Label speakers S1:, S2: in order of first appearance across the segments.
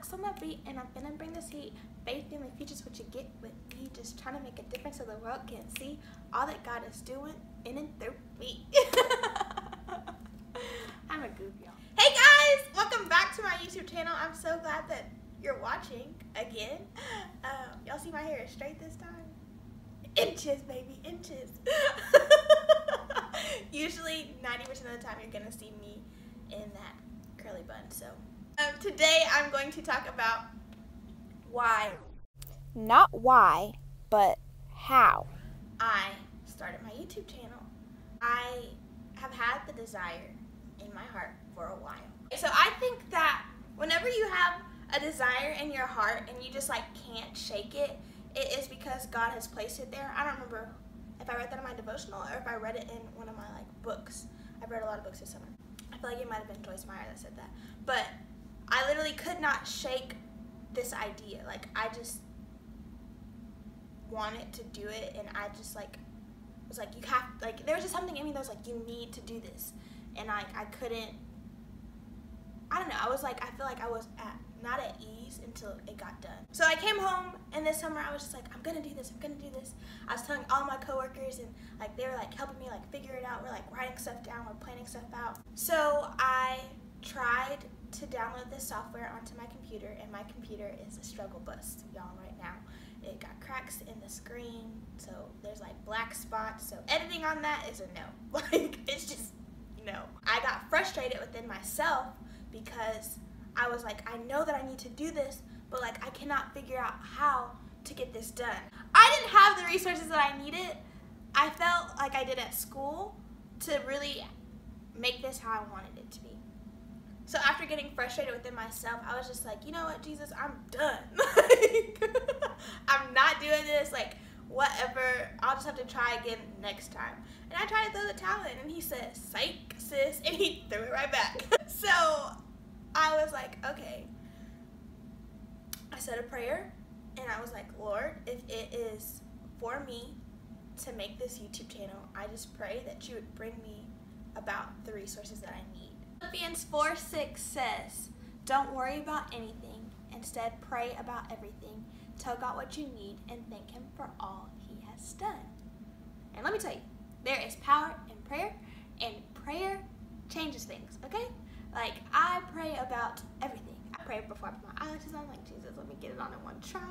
S1: Flex on the beat, and I'm finna bring this heat. Faith in the future's what you get with me. Just trying to make a difference so the world can see all that God is doing in and through me. I'm a goof, y'all. Hey guys, welcome back to my YouTube channel. I'm so glad that you're watching again. Y'all see my hair is straight this time? Inches, baby, inches. Usually 90% of the time you're gonna see me in that curly bun. So today I'm going to talk about why,
S2: not why, but how
S1: I started my YouTube channel. I have had the desire in my heart for a while. So I think that whenever you have a desire in your heart and you just like can't shake it, it is because God has placed it there. I don't remember if I read that in my devotional or if I read it in one of my books. I've read a lot of books this summer. I feel like it might have been Joyce Meyer that said that. But I literally could not shake this idea. Like, I just wanted to do it, and I just was like, you have, like, there was just something in me that was like, you need to do this. And I couldn't, I don't know, I was like, I feel like I was not at ease until it got done. So I came home, and this summer I was just like, I'm gonna do this, I'm gonna do this. I was telling all my coworkers, and like they were like helping me like figure it out. We're like writing stuff down, we're planning stuff out. So I tried to download this software onto my computer, and my computer is a struggle bus, y'all, right now. It got cracks in the screen, so there's like black spots, so editing on that is a no. Like, it's just no. I got frustrated within myself because I was like, I know that I need to do this, but like I cannot figure out how to get this done. I didn't have the resources that I needed. I felt like I did at school to really make this how I wanted it to be. So after getting frustrated within myself, I was just like, you know what, Jesus, I'm done. Like, I'm not doing this, like, whatever, I'll just have to try again next time. And I tried to throw the towel in, and he said, psych, sis, and he threw it right back. So I was like, okay. I said a prayer, and I was like, Lord, if it is for me to make this YouTube channel, I just pray that you would bring me about the resources that I need. Philippians 4:6 says, don't worry about anything. Instead, pray about everything. Tell God what you need and thank Him for all He has done. And let me tell you, there is power in prayer, and prayer changes things, okay? Like, I pray about everything. I pray before I put my eyelashes on, like, Jesus, let me get it on in one try.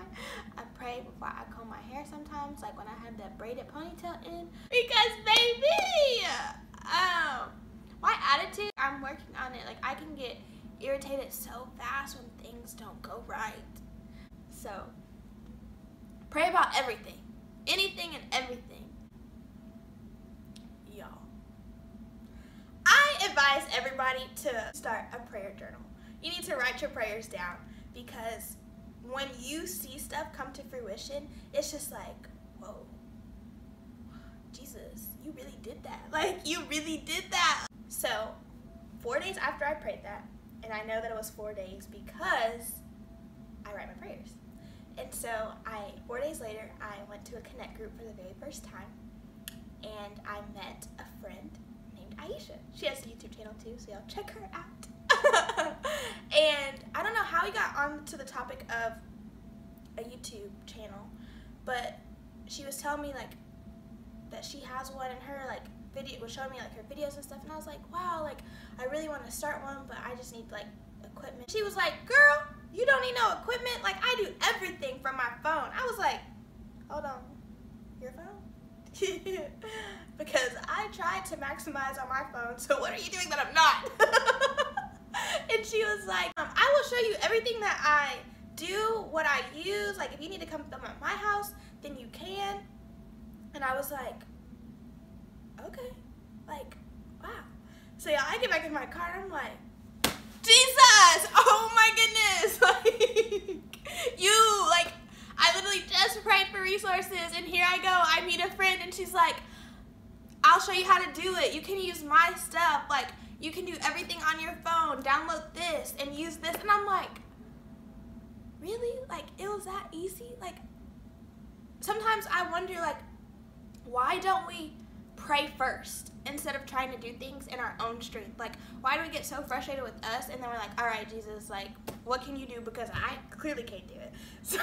S1: I pray before I comb my hair sometimes, like when I had that braided ponytail in. Because, baby, my attitude, I'm working on it. Like, I can get irritated so fast when things don't go right. So, pray about everything. Anything and everything. Y'all. I advise everybody to start a prayer journal. You need to write your prayers down, because when you see stuff come to fruition, it's just like, whoa, Jesus, you really did that. Like, you really did that. So 4 days after I prayed that, and I know that it was 4 days because I write my prayers. And so 4 days later, I went to a Connect group for the very first time, and I met a friend named Aisha. She has a YouTube channel too, so y'all check her out. And I don't know how we got onto the topic of a YouTube channel, but she was telling me like that she has one, and her like video was showing me like her videos and stuff, and I was like, wow, like I really want to start one, but I just need like equipment. She was like, girl, you don't need no equipment, like I do everything from my phone. I was like, hold on, your phone? Because I tried to maximize on my phone, so what are you doing that I'm not? And she was like, I will show you everything that I do, what I use, like if you need to come film at my house, then you can. And I was like, okay, like, wow. So yeah, I get back in my car and I'm like, Jesus, oh my goodness, like, I literally just prayed for resources, and here I go, I meet a friend, and she's like, I'll show you how to do it, you can use my stuff, like, you can do everything on your phone, download this, and use this, and I'm like, really? Like, it was that easy? Like, sometimes I wonder, like, why don't we pray first instead of trying to do things in our own strength. Like, why do we get so frustrated with us and then we're like, all right, Jesus, like, what can you do? Because I clearly can't do it. So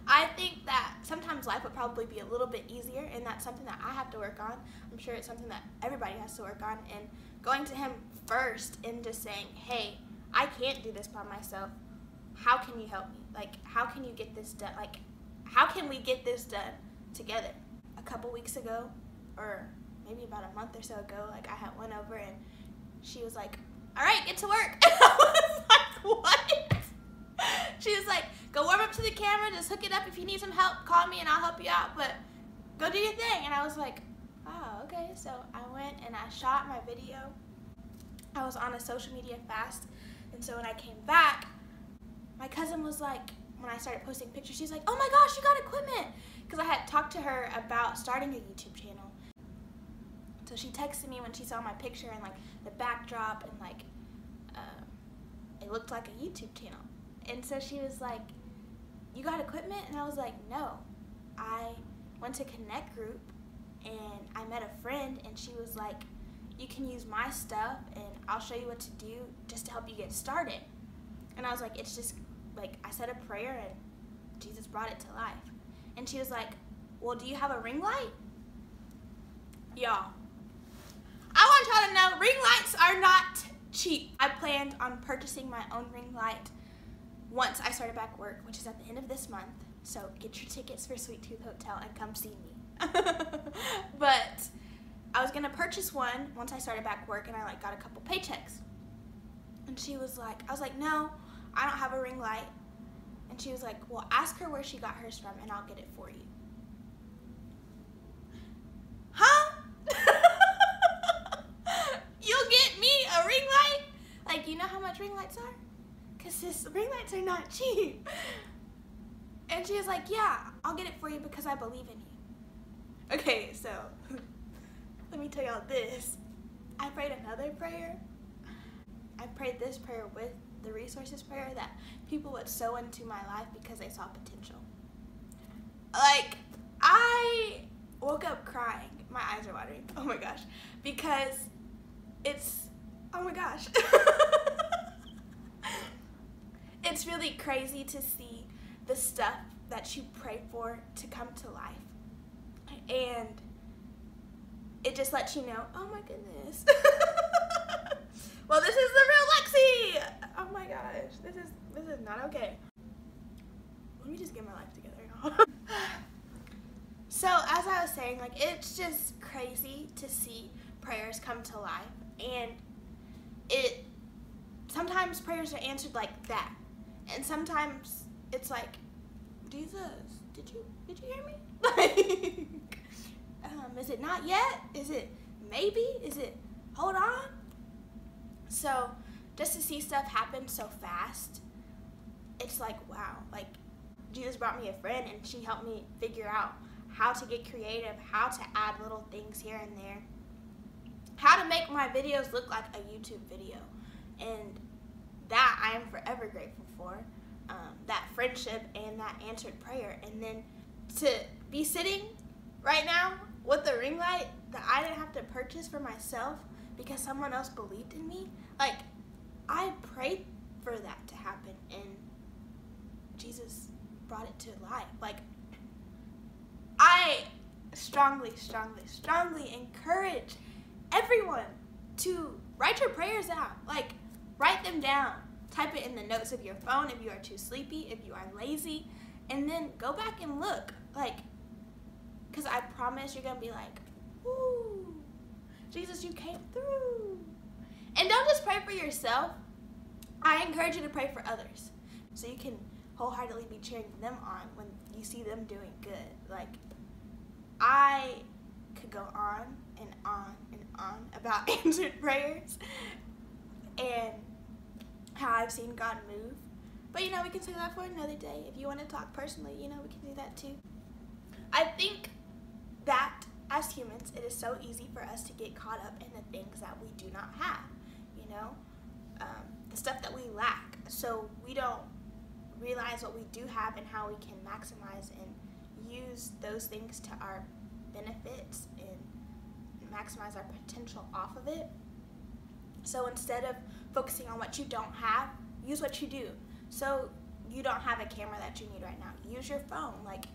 S1: I think that sometimes life would probably be a little bit easier, and that's something that I have to work on. I'm sure it's something that everybody has to work on, and going to him first and just saying, hey, I can't do this by myself. How can you help me? Like, how can you get this done? Like, how can we get this done together? A couple weeks ago, or maybe about a month or so ago, like, I had went over and she was like, all right, get to work. And I was like, what? She was like, go warm up to the camera, just hook it up. If you need some help, call me and I'll help you out, but go do your thing. And I was like, oh, okay. So I went and I shot my video. I was on a social media fast, and so when I came back, my cousin was like, when I started posting pictures, she's like, oh my gosh, you got equipment. Because I had talked to her about starting a YouTube channel. So she texted me when she saw my picture and like the backdrop and like it looked like a YouTube channel. And so she was like, you got equipment? And I was like, no. I went to Connect Group and I met a friend, and she was like, you can use my stuff and I'll show you what to do just to help you get started. And I was like, it's just like, I said a prayer and Jesus brought it to life. And she was like, well, do you have a ring light? Y'all, I want y'all to know, ring lights are not cheap. I planned on purchasing my own ring light once I started back work, which is at the end of this month. So get your tickets for Sweet Tooth Hotel and come see me. But I was gonna purchase one once I started back work, and I like got a couple paychecks. And she was like, I was like, no, I don't have a ring light. And she was like, well, ask her where she got hers from and I'll get it for you. Huh? You'll get me a ring light? Like, you know how much ring lights are? Because ring lights are not cheap. And she was like, yeah, I'll get it for you because I believe in you. Okay, so let me tell y'all this. I prayed another prayer. I prayed this prayer with the resources prayer, that people would sow into my life because they saw potential. Like, I woke up crying. My eyes are watering. Oh my gosh. Because it's, oh my gosh. It's really crazy to see the stuff that you pray for to come to life. And it just lets you know, oh my goodness. Well, this is the real Lexi. Oh my gosh, this is not okay. Let me just get my life together, y'all. So as I was saying, like, it's just crazy to see prayers come to life, and sometimes prayers are answered like that, and sometimes it's like, Jesus, did you hear me? Like, is it not yet? Is it maybe? Is it hold on? So just to see stuff happen so fast, it's like, wow, like Jesus brought me a friend and she helped me figure out how to get creative, how to add little things here and there, how to make my videos look like a YouTube video. And that I am forever grateful for, that friendship and that answered prayer. And then to be sitting right now with a ring light that I didn't have to purchase for myself because someone else believed in me. Like, I prayed for that to happen, and Jesus brought it to life. Like, I strongly encourage everyone to write your prayers out. Like, write them down. Type it in the notes of your phone if you are too sleepy, if you are lazy, and then go back and look. Like, because I promise you're going to be like, ooh, Jesus, you came through. And don't just pray for yourself. I encourage you to pray for others, so you can wholeheartedly be cheering them on when you see them doing good. Like, I could go on and on and on about answered prayers and how I've seen God move. But, you know, we can say that for another day. If you want to talk personally, you know, we can do that too. I think that as humans, it is so easy for us to get caught up in the things that we do not have, you know, the stuff that we lack. So we don't realize what we do have and how we can maximize and use those things to our benefits maximize our potential off of it. So instead of focusing on what you don't have, use what you do. So you don't have a camera that you need right now, use your phone. Like,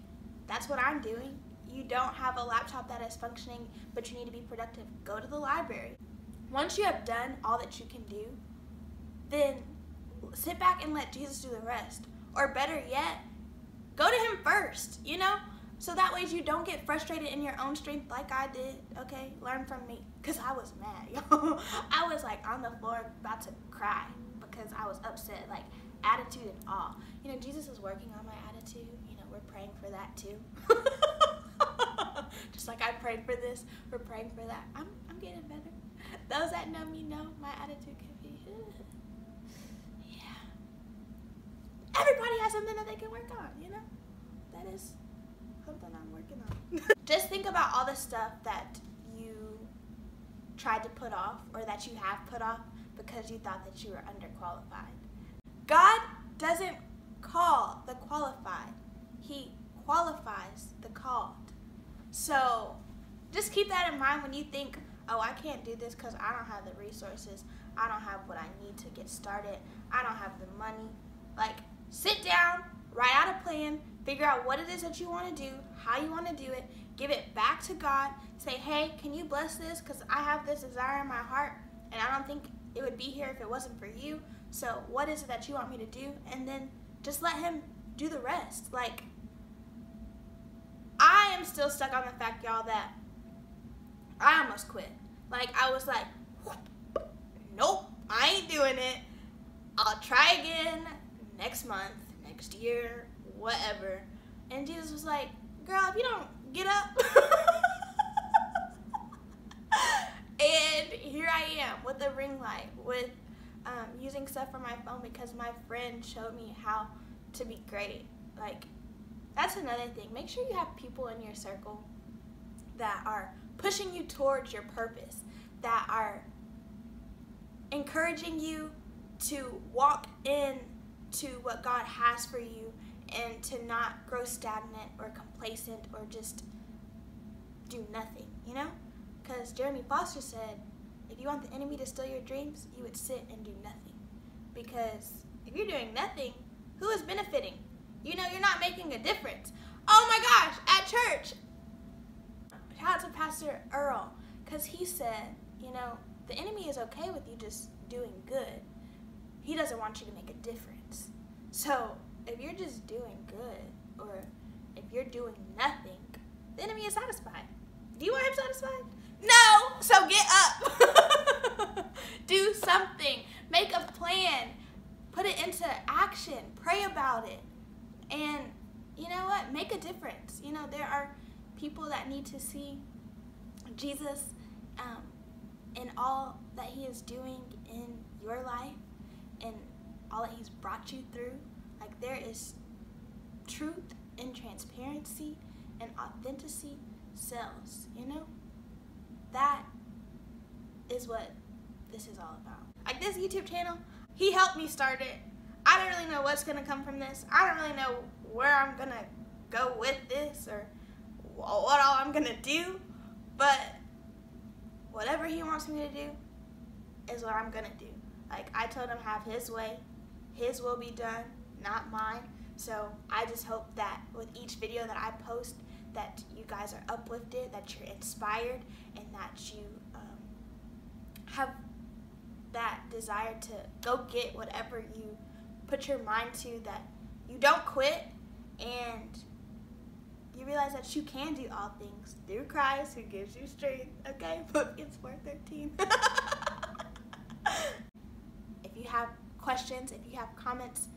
S1: that's what I'm doing. You don't have a laptop that is functioning, but you need to be productive, go to the library. Once you have done all that you can do, then sit back and let Jesus do the rest. Or better yet, go to him first, you know? So that way you don't get frustrated in your own strength like I did, okay? Learn from me, because I was mad, yo. I was like on the floor about to cry because I was upset, like attitude and all. You know, Jesus is working on my attitude. You know, we're praying for that too. Just like I prayed for this, we're praying for that. I'm getting better. Those that know me know my attitude can be, yeah. Everybody has something that they can work on, you know? That is something I'm working on. Just think about all the stuff that you tried to put off or that you have put off because you thought that you were underqualified. God doesn't call the qualified. He qualifies the called. So just keep that in mind when you think, oh, I can't do this because I don't have the resources. I don't have what I need to get started. I don't have the money. Like, sit down, write out a plan, figure out what it is that you want to do, how you want to do it, give it back to God, say, hey, can you bless this? Because I have this desire in my heart, and I don't think it would be here if it wasn't for you. So what is it that you want me to do? And then just let him do the rest. Like, I am still stuck on the fact, y'all, that I almost quit. Like, I was like, nope, I ain't doing it. I'll try again next month, next year, whatever. And Jesus was like, girl, if you don't get up. And here I am with a ring light, with using stuff from my phone because my friend showed me how to be great. Like, that's another thing. Make sure you have people in your circle that are pushing you towards your purpose, that are encouraging you to walk into what God has for you and to not grow stagnant or complacent or just do nothing, you know? Because Jeremy Foster said, if you want the enemy to steal your dreams, you would sit and do nothing. Because if you're doing nothing, who is benefiting? You know, you're not making a difference. Oh my gosh, at church. Shout out to Pastor Earl, because he said, you know, the enemy is okay with you just doing good. He doesn't want you to make a difference. So if you're just doing good, or if you're doing nothing, the enemy is satisfied. Do you want him satisfied? No! So get up. Do something. Make a plan. Put it into action. Pray about it. And you know what? Make a difference. You know, there are people that need to see Jesus in all that he is doing in your life and all that he's brought you through. Like, there is truth and transparency and authenticity sells, you know? That is what this is all about. Like, this YouTube channel, he helped me start it. I don't really know what's gonna come from this. I don't really know where I'm gonna go with this or what all I'm gonna do, but whatever he wants me to do is what I'm gonna do. Like, I told him have his way, his will be done, not mine. So I just hope that with each video that I post, that you guys are uplifted, that you're inspired, and that you have that desire to go get whatever you put your mind to, that you don't quit, and you realize that you can do all things through Christ who gives you strength, okay? Philippians 4:13. If you have questions, if you have comments,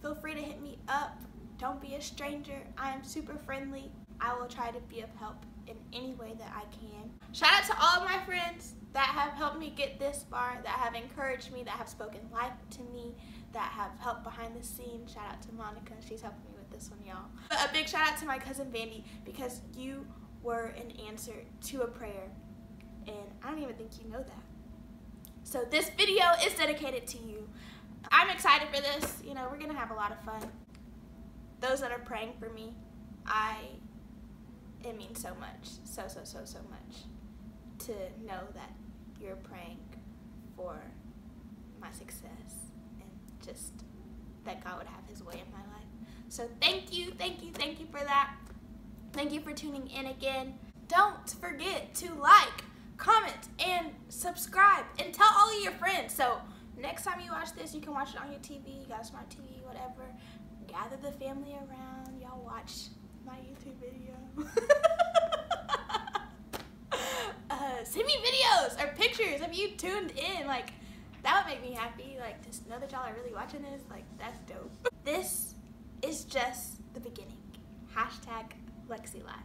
S1: feel free to hit me up. Don't be a stranger. I am super friendly. I will try to be of help in any way that I can. Shout out to all of my friends that have helped me get this far, that have encouraged me, that have spoken life to me, that have helped behind the scenes. Shout out to Monica. She's helping me with this one, y'all. But a big shout out to my cousin Vandy, because you were an answer to a prayer, and I don't even think you know that. So this video is dedicated to you. I'm excited for this. You know, we're gonna have a lot of fun. Those that are praying for me, it means so much. So much. to know that you're praying for my success and just that God would have his way in my life. So thank you for that. Thank you for tuning in again. Don't forget to like, comment, and subscribe, and tell all of your friends. So next time you watch this, you can watch it on your TV. You got a smart TV, whatever. Gather the family around. Y'all watch my YouTube video. Send me videos or pictures of you tuned in. Like, that would make me happy. Like, just know that y'all are really watching this. Like, that's dope. This is just the beginning. #LexiLive.